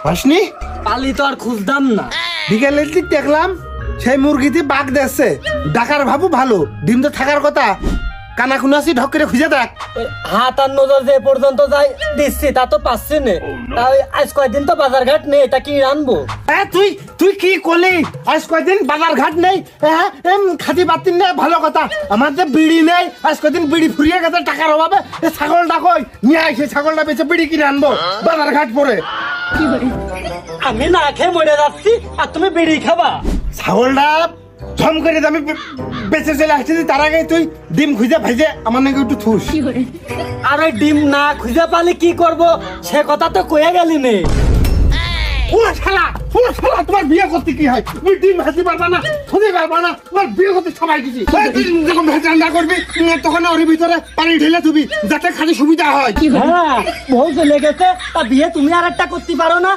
পাসনি? পালি তো আর খুঁজতাম না। বিকেলের দিক দেখলাম সেই মুরগিতে বাঘ দেখছে, ডাকার ভাবু ভালো, ডিম তো থাকার কথা। কানা খুনাসি ঢক করে খুঁজে দেখ। হাত আর নজর যে পর্যন্ত যাই দিচ্ছি তা তো পাচ্ছি না। তাই আজ কয়েকদিন তো বাজার ঘাট নেই, তা কি রানবো? হ্যাঁ তুই কি করলি? আজ কয়দিন বাজার ঘাট নেই, হ্যাঁ খাতি বাতিন নেই, ভালো কথা। আমার যে বিড়ি নেই, আজ কয়দিন বিড়ি ফুরিয়ে গেছে টাকার অভাবে। ছাগলটা কই নিয়ে আসে, ছাগলটা বেঁচে বিড়ি কিনে আনবো বাজার ঘাট পরে। আমি না খেয়ে মরে যাচ্ছি আর তুমি বিড়ি খাবা? ছাগলটা ঝম করে আমি বেঁচে চলে আসছি, তার আগে তুই ডিম খুঁজে ভাইজে আমার নাকি একটু থুস। আর ওই ডিম না খুঁজে পালে কি করব সে কথা তো কয়ে গেলি নে। ও শালা তোমার বিয়ে করতে কি হয়? তুমি ডিম ভাজি পারবা না, খুঁজে পারবা না, তোমার বিয়ে করতে সবাই দিছি। তুই যখন ভেজ রান্না করবি তখন ওর ভিতরে পানি ঢেলে দিবি, যাতে খালি সুবিধা হয়। হ্যাঁ বউ চলে গেছে, তা বিয়ে তুমি আর একটা করতে পারো না?